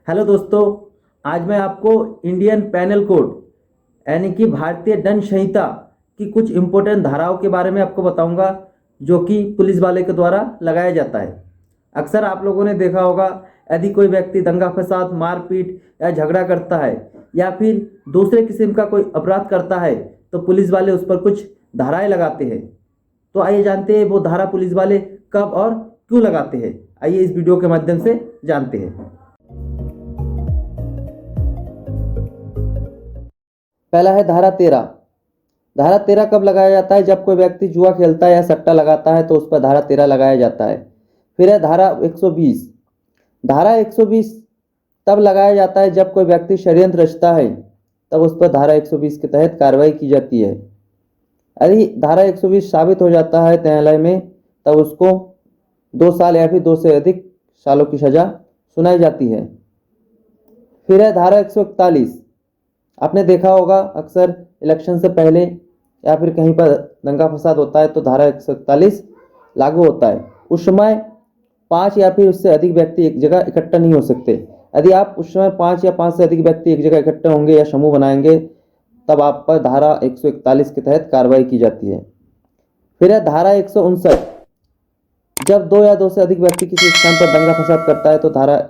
Hello दोस्तों। आज मैं आपको इंडियन पैनल कोड यानी कि भारतीय दंड संहिता की कुछ इम्पोर्टेंट धाराओं के बारे में आपको बताऊंगा, जो कि पुलिस वाले के द्वारा लगाया जाता है। अक्सर आप लोगों ने देखा होगा, यदि कोई व्यक्ति दंगा फसाद, मारपीट या झगड़ा करता है या फिर दूसरे किस्म का कोई अपराध करता है तो पुलिस वाले उस पर कुछ धाराएं लगाते हैं। तो आइए जानते हैं वो धारा पुलिस वाले कब और क्यों लगाते हैं। आइए इस वीडियो के माध्यम से जानते हैं। पहला है धारा 13। धारा 13 कब लगाया जाता है? जब कोई व्यक्ति जुआ खेलता है या सट्टा लगाता है तो उस पर धारा 13 लगाया जाता है। फिर है धारा 120। धारा 120 तब लगाया जाता है जब कोई व्यक्ति षड्यंत्र रचता है, तब उस पर धारा 120 के तहत कार्रवाई की जाती है। यदि धारा 120 साबित हो जाता है न्यायालय में, तब उसको 2 साल या फिर 2 से अधिक सालों की सजा सुनाई जाती है। फिर है धारा 141। आपने देखा होगा, अक्सर इलेक्शन से पहले या फिर कहीं पर दंगा फसाद होता है तो धारा 141 लागू होता है। उस समय 5 या फिर उससे अधिक व्यक्ति एक जगह इकट्ठा नहीं हो सकते। यदि आप उस समय 5 या 5 से अधिक व्यक्ति एक जगह इकट्ठे होंगे या समूह बनाएंगे, तब आप पर धारा 141 के तहत कार्रवाई की जाती है। फिर है धारा 159। जब 2 या 2 से अधिक व्यक्ति किसी स्थान पर दंगा फसाद करता है तो धारा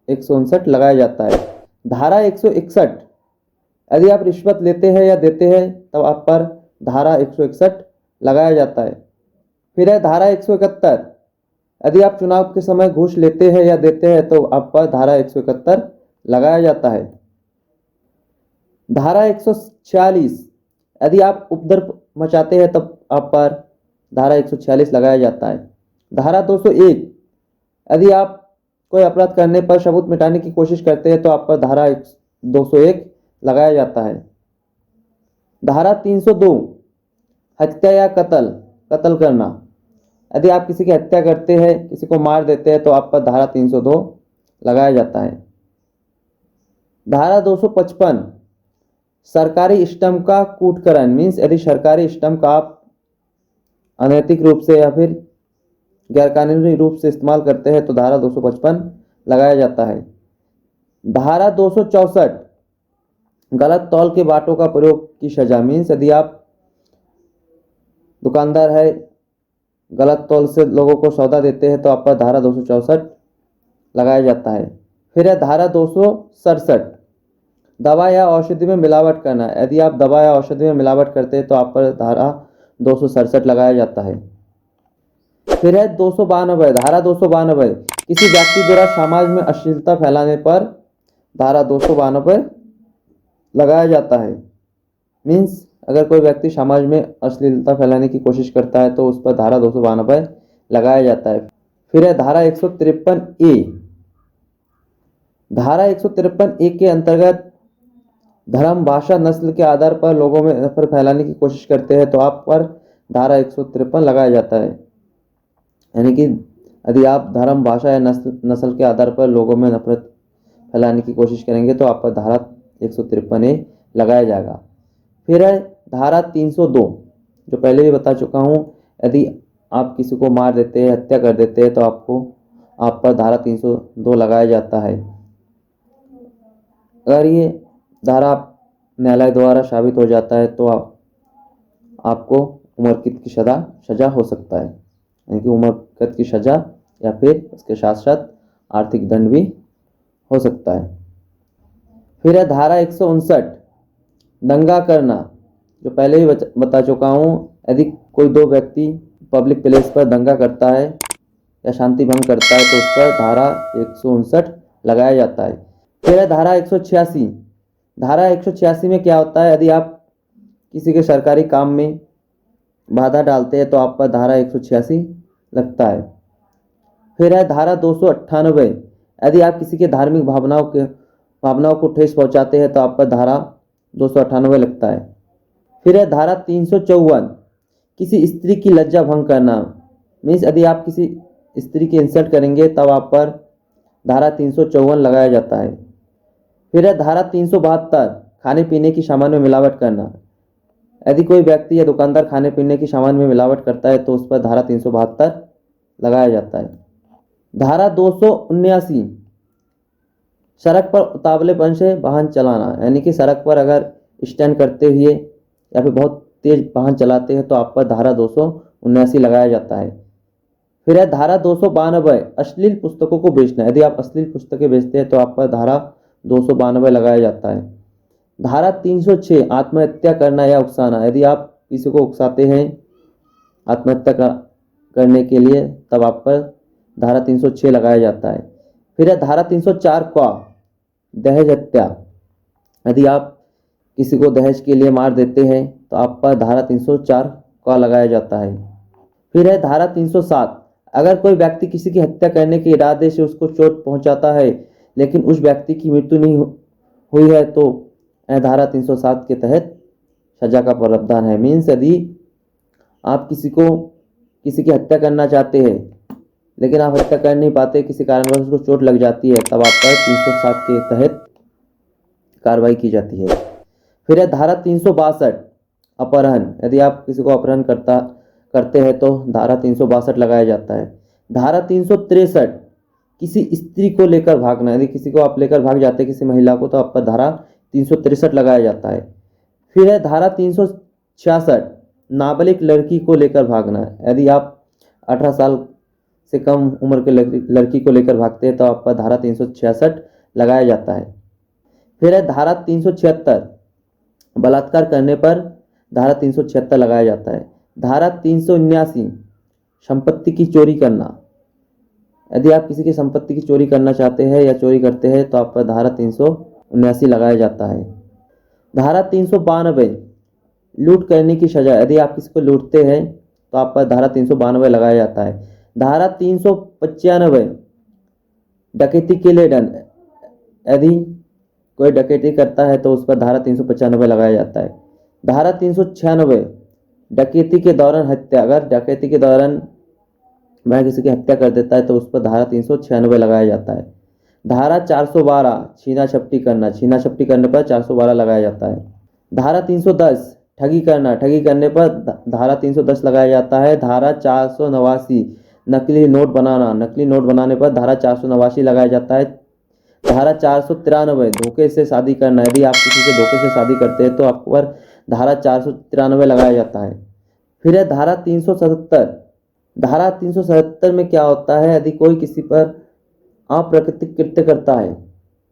159 लगाया जाता है। धारा 161। यदि आप रिश्वत लेते हैं या देते हैं तब आप पर धारा 161 लगाया जाता है। फिर है धारा 171। यदि आप चुनाव के समय घूस लेते हैं या देते हैं तो आप पर धारा 171 लगाया जाता है। धारा 146। यदि आप उपद्रव मचाते हैं तब आप पर धारा 146 लगाया जाता है। धारा 201। यदि आप कोई अपराध करने पर सबूत मिटाने की कोशिश करते हैं तो आप पर धारा 201 लगाया जाता है। धारा 302। हत्या या कत्ल करना। यदि आप किसी की हत्या करते हैं, किसी को मार देते हैं तो आप पर धारा 302 लगाया जाता है। धारा 255। सरकारी स्टंप का कूटकरण, मीन्स यदि सरकारी स्टंप का आप अनैतिक रूप से या फिर गैरकानूनी रूप से इस्तेमाल करते हैं तो धारा 255 लगाया जाता है। धारा 264। गलत तौल के बाटों का प्रयोग की सजा, मीन्स यदि आप दुकानदार है, गलत तौल से लोगों को सौदा देते हैं तो आप पर धारा 264 लगाया जाता है। फिर है धारा 267। दवा या औषधि में मिलावट करना। यदि आप दवा या औषधि में मिलावट करते हैं तो आप पर धारा 267 लगाया जाता है। फिर है 292। धारा 292। किसी व्यक्ति द्वारा समाज में अश्लीलता फैलाने पर धारा 292 लगाया जाता है। मीन्स अगर कोई व्यक्ति समाज में अश्लीलता फैलाने की कोशिश करता है तो उस पर धारा 292 लगाया जाता है। फिर है धारा 153A। धारा 153A के अंतर्गत धर्म, भाषा, नस्ल के आधार पर लोगों में नफरत फैलाने की कोशिश करते हैं तो आप पर धारा 153 लगाया जाता है। यानी कि यदि आप धर्म, भाषा या नस्ल के आधार पर लोगों में नफरत फैलाने की कोशिश करेंगे तो आप पर धारा 153A लगाया जाएगा। फिर है धारा 302, जो पहले भी बता चुका हूँ। यदि आप किसी को मार देते हैं, हत्या कर देते हैं तो आप पर धारा 302 लगाया जाता है। अगर ये धारा न्यायालय द्वारा साबित हो जाता है तो आपको उम्र कैद की सजा हो सकता है, यानी कि उम्र कैद की सजा या फिर इसके साथ साथ आर्थिक दंड भी हो सकता है। फिर है धारा 159। दंगा करना, जो पहले ही बता चुका हूँ। यदि कोई 2 व्यक्ति पब्लिक प्लेस पर दंगा करता है या शांति भंग करता है तो उस पर धारा 159 लगाया जाता है। फिर है धारा 186। धारा 186 में क्या होता है? यदि आप किसी के सरकारी काम में बाधा डालते हैं तो आप पर धारा 186 लगता है। फिर है धारा 298। यदि आप किसी के धार्मिक भावनाओं को ठेस पहुंचाते हैं तो आप पर धारा 298 लगता है। फिर है धारा 354। किसी स्त्री की लज्जा भंग करना, मीन्स यदि आप किसी स्त्री की इंसल्ट करेंगे तब आप पर धारा 354 लगाया जाता है। फिर है धारा 372। खाने पीने की सामान में मिलावट करना। यदि कोई व्यक्ति या दुकानदार खाने पीने की सामान में मिलावट करता है तो उस पर धारा 372 लगाया जाता है। धारा 279। सड़क पर उतावलेपन से वाहन चलाना, यानी कि सड़क पर अगर स्टैंड करते हुए या फिर बहुत तेज वाहन चलाते हैं तो आप पर धारा 279 लगाया जाता है। फिर है धारा 292 अश्लील पुस्तकों को बेचना, यदि आप अश्लील पुस्तकें बेचते हैं तो आप पर धारा 292 लगाया जाता है। धारा 306 आत्महत्या करना या उकसाना, यदि आप किसी को उकसाते हैं आत्महत्या करने के लिए तब आप पर धारा 306 लगाया जाता है। फिर है धारा 304 का दहेज हत्या, यदि आप किसी को दहेज के लिए मार देते हैं तो आप पर धारा 304 का लगाया जाता है। फिर है धारा 307 अगर कोई व्यक्ति किसी की हत्या करने के इरादे से उसको चोट पहुंचाता है लेकिन उस व्यक्ति की मृत्यु नहीं हुई है तो धारा 307 के तहत सजा का प्रावधान है। मीन्स यदि आप किसी की हत्या करना चाहते हैं लेकिन आप हत्या कर नहीं पाते, किसी कारणवश उसको चोट लग जाती है, तब आप पर 307 के तहत कार्रवाई की जाती है। फिर है धारा 362 अपहरण, यदि आप किसी को अपहरण करते हैं तो धारा 362 लगाया जाता है। धारा 363 किसी स्त्री को लेकर भागना, यदि किसी को आप लेकर भाग जाते हैं किसी महिला को तो आप पर धारा 363 लगाया जाता है। फिर है धारा 366 नाबालिग लड़की को लेकर भागना, यदि आप 18 साल से कम उम्र के लड़की को लेकर भागते हैं तो आप पर धारा 366 लगाया जाता है। फिर है धारा 376 बलात्कार करने पर धारा 376 लगाया जाता है। धारा 379 संपत्ति की चोरी करना, यदि आप किसी की संपत्ति की चोरी करना चाहते हैं या चोरी करते हैं तो आप पर धारा 379 लगाया जाता है। धारा 392 लूट करने की सजा, यदि आप किसी को लूटते हैं तो आप पर धारा 392 लगाया जाता है। धारा 395 डकैती के लिए दंड, यदि कोई डकैती करता है तो उस पर धारा 395 लगाया जाता है। धारा 396 डकैती के दौरान हत्या, अगर डकैती के दौरान वह किसी की हत्या कर देता है तो उस पर धारा 396 लगाया जाता है। धारा 412 छीना झपटी करना, छीना झपटी करने पर 412 लगाया जाता है। धारा 310 ठगी करना, ठगी करने पर धारा 310 लगाया जाता है। धारा 489 नकली नोट बनाना, नकली नोट बनाने पर धारा 489 लगाया जाता है। धारा 493 धोखे से शादी करना, यदि आप किसी से धोखे से शादी करते हैं तो आप पर धारा 493 लगाया जाता है। फिर है धारा 377, धारा 377 में क्या होता है, यदि कोई किसी पर अप्राकृतिक कृत्य करता है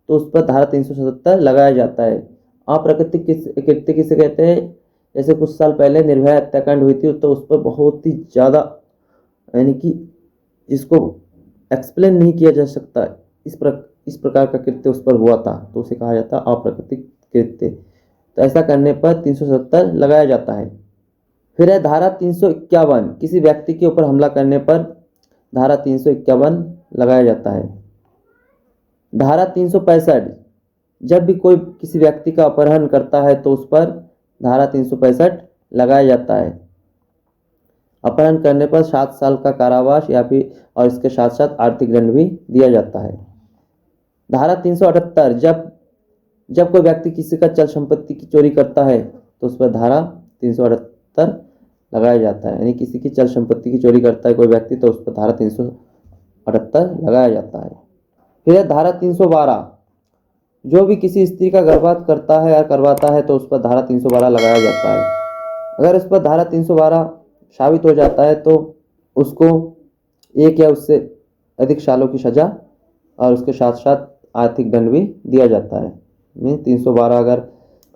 तो उस पर धारा 377 लगाया जाता है। अप्राकृतिक कृत्य किसे कहते हैं, जैसे कुछ साल पहले निर्भया हत्याकांड हुई थी तो उस पर बहुत ही ज़्यादा, यानी कि जिसको एक्सप्लेन नहीं किया जा सकता, इस प्रकार का कृत्य उस पर हुआ था तो उसे कहा जाता है अप्राकृतिक कृत्य। तो ऐसा करने पर 377 लगाया जाता है। फिर है धारा 351 किसी व्यक्ति के ऊपर हमला करने पर धारा 351 लगाया जाता है। धारा 365 जब भी कोई किसी व्यक्ति का अपहरण करता है तो उस पर धारा 365 लगाया जाता है। अपहरण करने पर 7 साल का कारावास या फिर और इसके साथ साथ आर्थिक दंड भी दिया जाता है। धारा 378 जब कोई व्यक्ति किसी का चल संपत्ति की चोरी करता है तो उस पर धारा 378 लगाया जाता है, यानी किसी की चल संपत्ति की चोरी करता है कोई व्यक्ति तो उस पर धारा 378 लगाया जाता है। फिर है धारा 312 जो भी किसी स्त्री का गर्भपात करता है या करवाता है तो उस पर धारा 312 लगाया जाता है। अगर उस पर धारा 312 साबित हो जाता है तो उसको 1 या उससे अधिक सालों की सजा और उसके साथ साथ आर्थिक दंड भी दिया जाता है। मीन 312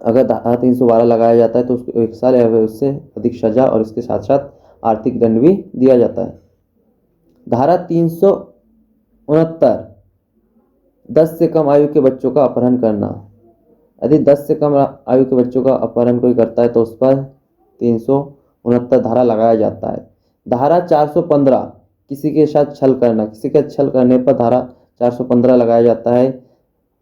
अगर धारा 312 लगाया जाता है तो उसको 1 साल या उससे अधिक सजा और इसके साथ साथ आर्थिक दंड भी दिया जाता है। धारा 369 10 से कम आयु के बच्चों का अपहरण करना, यदि 10 से कम आयु के बच्चों का अपहरण कोई करता है तो उस पर 369 धारा लगाया जाता है। धारा 415 किसी के साथ छल करना, किसी के छल करने पर धारा 415 लगाया जाता है।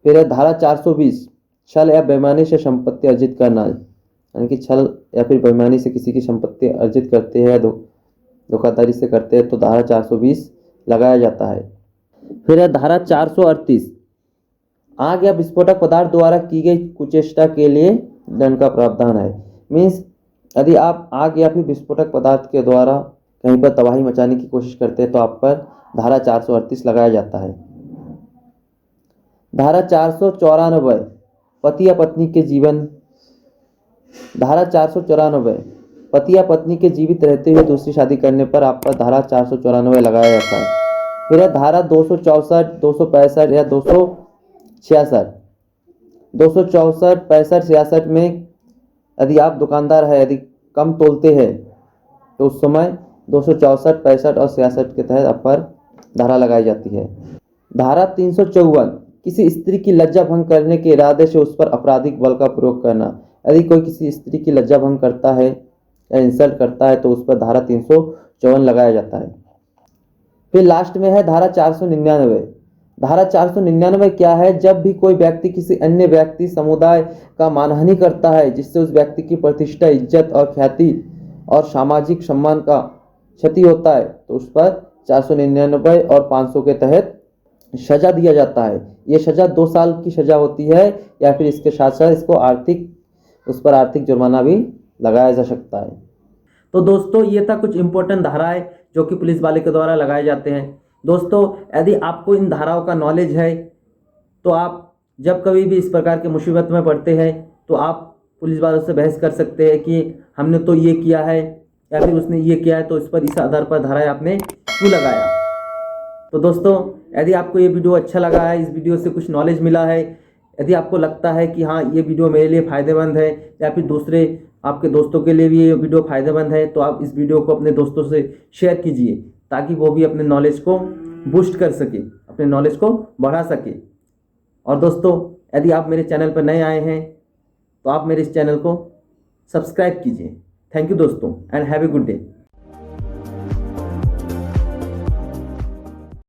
फिर है धारा 420 छल या बेईमानी से संपत्ति अर्जित करना, यानी कि छल या फिर बेईमानी से किसी की संपत्ति अर्जित करते हैं, धोखाधड़ी से करते हैं तो धारा 420 लगाया जाता है। फिर है धारा 438 आग या विस्फोटक पदार्थ द्वारा की गई कुचेष्टा के लिए दंड का प्रावधान है। मीन्स यदि आप आग या फिर विस्फोटक पदार्थ के द्वारा कहीं पर तबाही मचाने की कोशिश करते हैं तो आप पर धारा 438 लगाया जाता है। धारा 494 पति या पत्नी के जीवन, धारा 494 पति या पत्नी के जीवित रहते हुए दूसरी शादी करने पर आप पर धारा 494 लगाया जाता है। फिर है धारा 264, 265 या 266। 264, 65, 66 में यदि आप दुकानदार है, यदि कम तोलते हैं तो उस समय 264, 65 और 66 के तहत आप पर धारा लगाई जाती है। धारा 354 किसी स्त्री की लज्जा भंग करने के इरादे से उस पर आपराधिक बल का प्रयोग करना। यदि कोई किसी स्त्री की लज्जा भंग करता है या इंसल्ट करता है तो उस पर धारा 354 लगाया जाता है। फिर लास्ट में है धारा 499। धारा 499 क्या है? जब भी कोई व्यक्ति किसी अन्य व्यक्ति समुदाय का मानहानि करता है जिससे उस व्यक्ति की प्रतिष्ठा, इज्जत और ख्याति और सामाजिक सम्मान का क्षति होता है तो उस पर 499 और 500 के तहत सजा दिया जाता है। ये सजा 2 साल की सजा होती है या फिर इसके साथ साथ इसको उस पर आर्थिक जुर्माना भी लगाया जा सकता है। तो दोस्तों ये था कुछ इंपॉर्टेंट धाराएं जो कि पुलिस वाले के द्वारा लगाए जाते हैं। दोस्तों यदि आपको इन धाराओं का नॉलेज है तो आप जब कभी भी इस प्रकार के मुसीबत में पड़ते हैं तो आप पुलिस वालों से बहस कर सकते हैं कि हमने तो ये किया है या फिर उसने ये किया है, तो इस पर इस आधार पर धाराएं आपने क्यों लगाया। तो दोस्तों यदि आपको ये वीडियो अच्छा लगा है, इस वीडियो से कुछ नॉलेज मिला है, यदि आपको लगता है कि हाँ ये वीडियो मेरे लिए फ़ायदेमंद है या फिर दूसरे आपके दोस्तों के लिए भी ये वीडियो फ़ायदेमंद है, तो आप इस वीडियो को अपने दोस्तों से शेयर कीजिए ताकि वो भी अपने नॉलेज को बूस्ट कर सके, अपने नॉलेज को बढ़ा सके। और दोस्तों यदि आप मेरे चैनल पर नए आए हैं तो आप मेरे इस चैनल को सब्सक्राइब कीजिए। थैंक यू दोस्तों and have a good day.